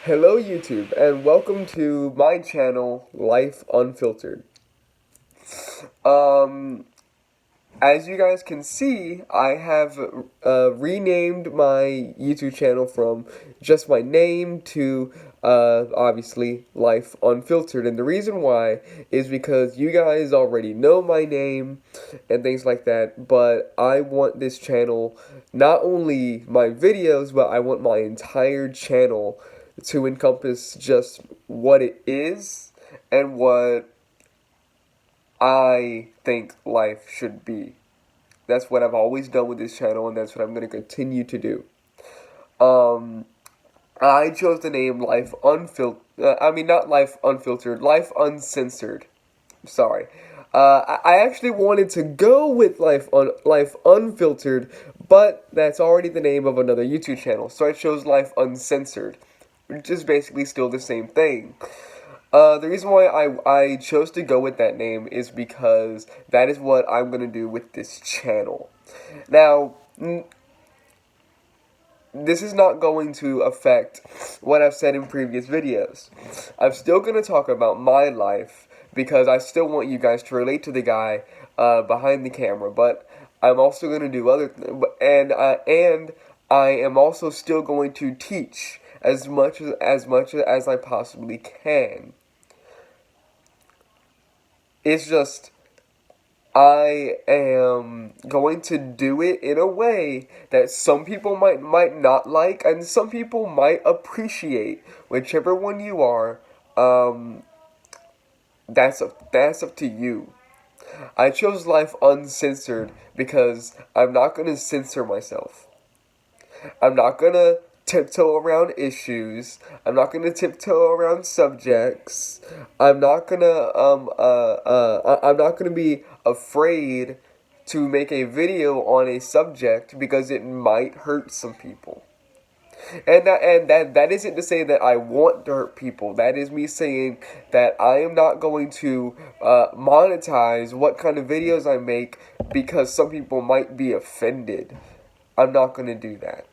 Hello YouTube and welcome to my channel Life Unfiltered. Um as you guys can see, I have renamed my YouTube channel from just my name to obviously Life Unfiltered, and the reason why is because you guys already know my name and things like that, but I want this channel, not only my videos, but I want my entire channel to encompass just what it is and what I think life should be. That's what I've always done with this channel, and that's what I'm going to continue to do. Um, I chose the name Life Unfiltered. Not Life Unfiltered, Life Uncensored. Sorry. I actually wanted to go with Life Unfiltered, but that's already the name of another YouTube channel, so I chose Life Uncensored, which is basically still the same thing. The reason why I chose to go with that name is because that is what I'm going to do with this channel. Now, this is not going to affect what I've said in previous videos. I'm still going to talk about my life because I still want you guys to relate to the guy behind the camera, but I'm also going to do other and I am also still going to teach as much as I possibly can. It's just, I am going to do it in a way that some people might not like, and some people might appreciate. Whichever one you are, that's up to you. I chose Life Uncensored because I'm not going to censor myself. I'm not going to tiptoe around issues. I'm not going to tiptoe around subjects. I'm not going to I'm not going to be afraid to make a video on a subject because it might hurt some people. And that isn't to say that I want to hurt people. That is me saying that I am not going to monetize what kind of videos I make because some people might be offended. I'm not going to do that.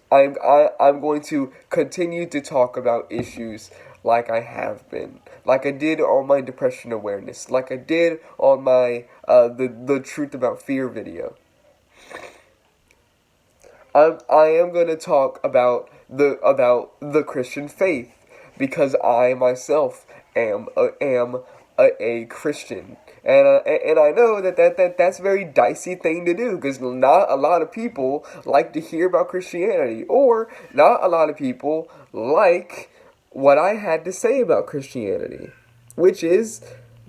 I'm going to continue to talk about issues like I have been, like I did on my depression awareness, like I did on my the truth about fear video. I am going to talk about the Christian faith because I myself am a Christian. And I know that's a very dicey thing to do because not a lot of people like to hear about Christianity, or not a lot of people like what I had to say about Christianity, which is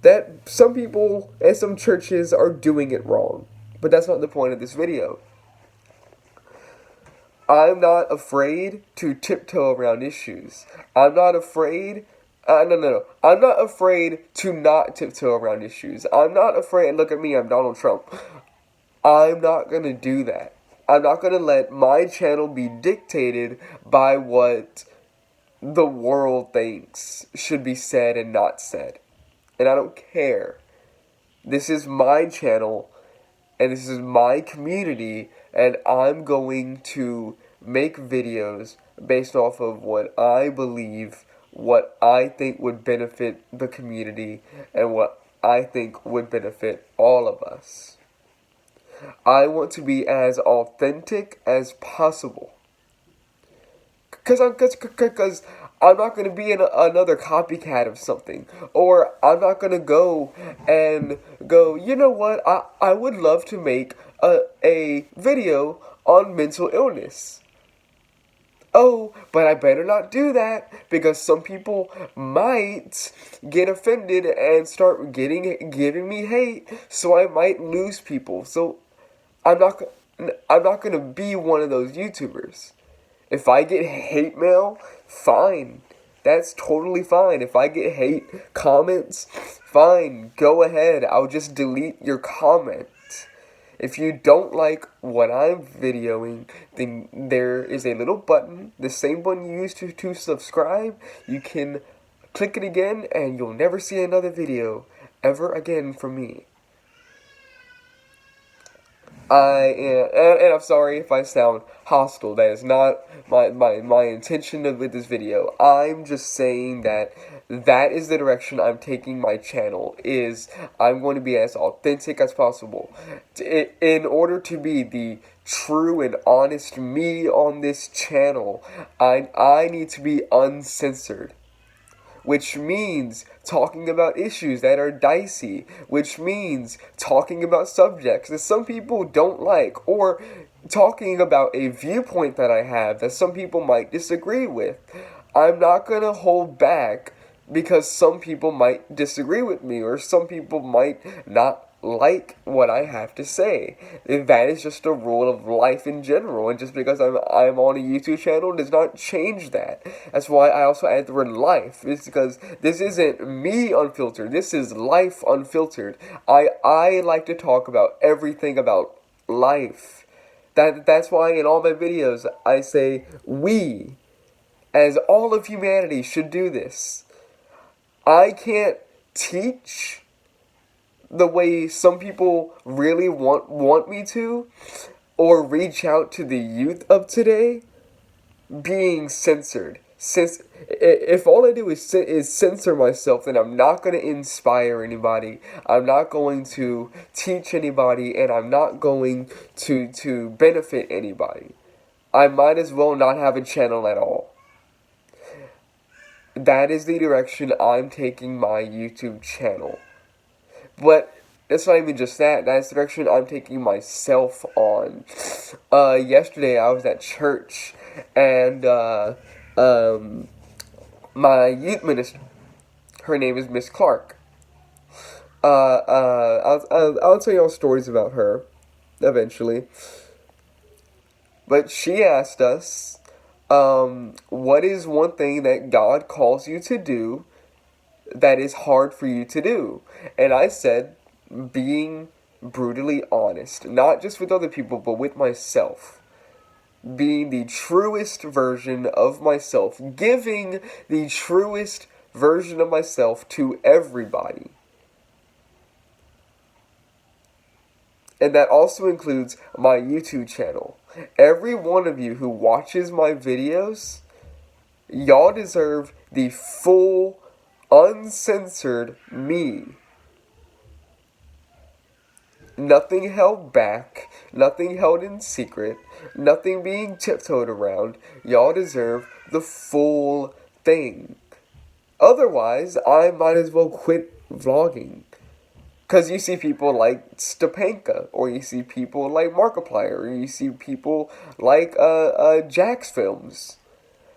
that some people and some churches are doing it wrong. But that's not the point of this video. I'm not afraid to tiptoe around issues. I'm not afraid. No. I'm not afraid to not tiptoe around issues. I'm not afraid. Look at me, I'm Donald Trump. I'm not going to do that. I'm not going to let my channel be dictated by what the world thinks should be said and not said. And I don't care. This is my channel, and this is my community, and I'm going to make videos based off of what I believe, what I think would benefit the community, and what I think would benefit all of us. I want to be as authentic as possible. Cause I'm not gonna be another copycat of something, or I'm not gonna go and go. You know what? I would love to make a video on mental illness. Oh, but I better not do that because some people might get offended and start giving me hate, so I might lose people. So I'm not I'm not gonna be one of those YouTubers. If I get hate mail, fine. That's totally fine. If I get hate comments, fine. Go ahead. I'll just delete your comment. If you don't like what I'm videoing, then there is a little button, the same button you used to subscribe. You can click it again and you'll never see another video ever again from me. I am, and I'm sorry if I sound hostile. That is not my intention with this video. I'm just saying that that is the direction I'm taking my channel. Is I'm going to be as authentic as possible. In order to be the true and honest me on this channel, I need to be uncensored, which means talking about issues that are dicey, which means talking about subjects that some people don't like, or talking about a viewpoint that I have that some people might disagree with. I'm not going to hold back because some people might disagree with me, or some people might not like what I have to say. That is just a rule of life in general, and just because I'm on a YouTube channel does not change that. That's why I also add the word life. It's because this isn't me unfiltered. This is life unfiltered. I like to talk about everything about life. That's why in all my videos I say we, as all of humanity, should do this. I can't teach the way some people really want me to, or reach out to the youth of today, being censored. Since if all I do is censor myself, then I'm not going to inspire anybody. I'm not going to teach anybody, and I'm not going to benefit anybody. I might as well not have a channel at all. That is the direction I'm taking my YouTube channel. But it's not even just that. That's the direction I'm taking myself on. Yesterday I was at church, and my youth minister, her name is Miss Clark. I'll tell y'all stories about her eventually. But she asked us, what is one thing that God calls you to do that is hard for you to do? And I said, being brutally honest, not just with other people, but with myself. Being the truest version of myself, giving the truest version of myself to everybody. And that also includes my YouTube channel. Every one of you who watches my videos, y'all deserve the full, uncensored me. Nothing held back, nothing held in secret, nothing being tiptoed around. Y'all deserve the full thing. Otherwise, I might as well quit vlogging. Because you see people like Stepanka, or you see people like Markiplier, or you see people like Jax Films.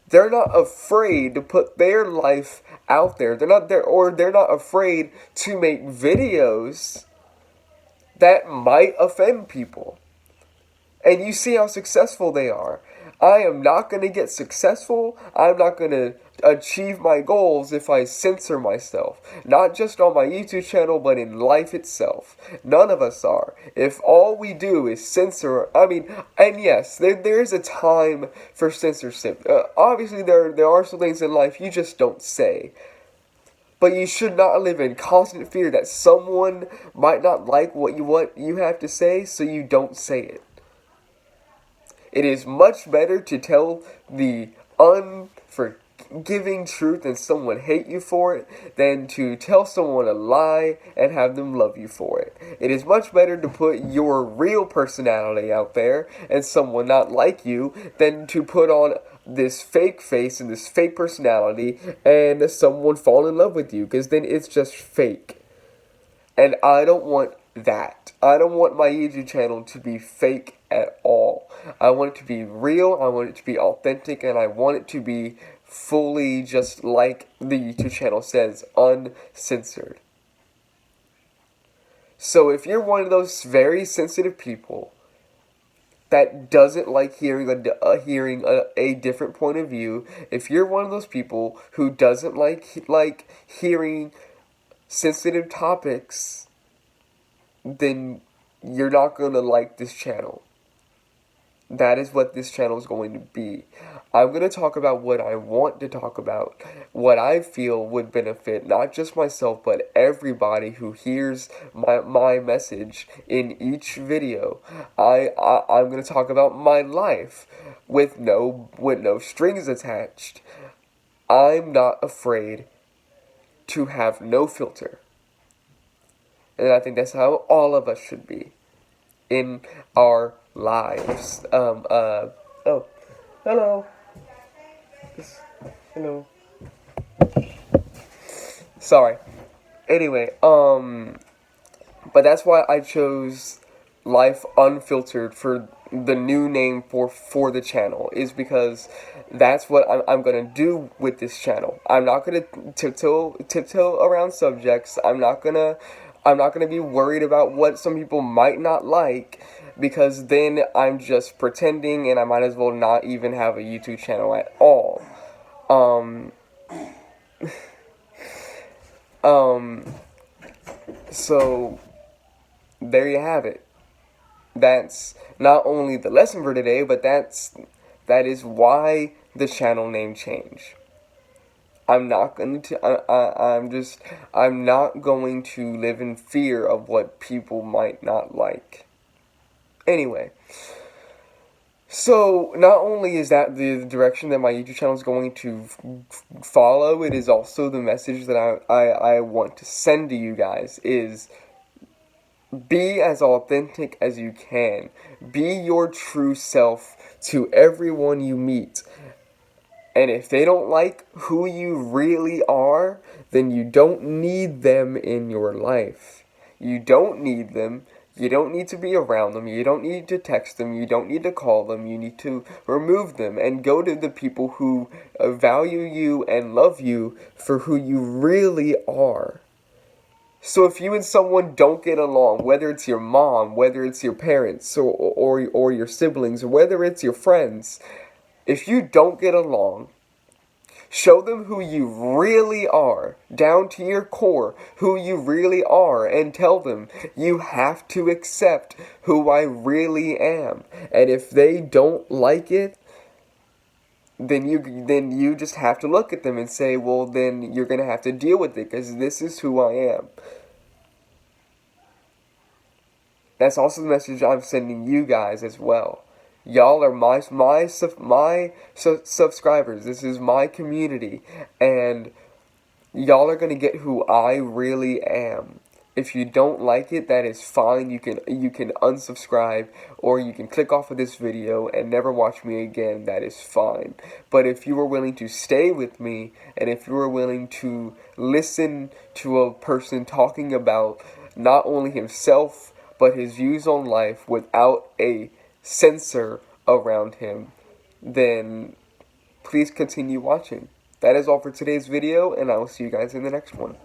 They're not afraid to put their life out there. They're not afraid to make videos that might offend people. And you see how successful they are. I am not going to get successful. I'm not going to achieve my goals if I censor myself. Not just on my YouTube channel, but in life itself. None of us are. If all we do is censor, and yes, there is a time for censorship. Obviously, there are some things in life you just don't say. But you should not live in constant fear that someone might not like what you have to say, so you don't say it. It is much better to tell the unforgiving truth and someone hate you for it than to tell someone a lie and have them love you for it. It is much better to put your real personality out there and someone not like you than to put on this fake face and this fake personality and someone fall in love with you, because then it's just fake. And I don't want that. I don't want my YouTube channel to be fake at all. I want it to be real, I want it to be authentic, and I want it to be fully just like the YouTube channel says, uncensored. So if you're one of those very sensitive people that doesn't like hearing a different point of view, if you're one of those people who doesn't like hearing sensitive topics, then you're not going to like this channel. That is what this channel is going to be. I'm going to talk about what I want to talk about, what I feel would benefit not just myself, but everybody who hears my message in each video. I'm going to talk about my life with no strings attached. I'm not afraid to have no filter. And I think that's how all of us should be in our lives. Oh, hello. Hello. Sorry. Anyway, but that's why I chose Life Unfiltered for the new name for the channel, is because that's what I'm gonna do with this channel. I'm not gonna tiptoe around subjects. I'm not gonna be worried about what some people might not like, because then I'm just pretending and I might as well not even have a YouTube channel at all. So there you have it. That's not only the lesson for today, but that is why the channel name change. I'm not going to, I'm not going to live in fear of what people might not like. Anyway, so not only is that the direction that my YouTube channel is going to follow, it is also the message that I want to send to you guys is be as authentic as you can. Be your true self to everyone you meet. And if they don't like who you really are, then you don't need them in your life. You don't need them. You don't need to be around them. You don't need to text them. You don't need to call them. You need to remove them and go to the people who value you and love you for who you really are. So if you and someone don't get along, whether it's your mom, whether it's your parents, or your siblings, or whether it's your friends, if you don't get along, show them who you really are, down to your core, who you really are, and tell them, you have to accept who I really am. And if they don't like it, then you just have to look at them and say, well, then you're going to have to deal with it, because this is who I am. That's also the message I'm sending you guys as well. Y'all are my subscribers. This is my community, and y'all are gonna get who I really am. If you don't like it, that is fine. You can unsubscribe, or you can click off of this video and never watch me again. That is fine. But if you are willing to stay with me, and if you are willing to listen to a person talking about not only himself but his views on life without a censor around him, then please continue watching. That is all for today's video, and I will see you guys in the next one.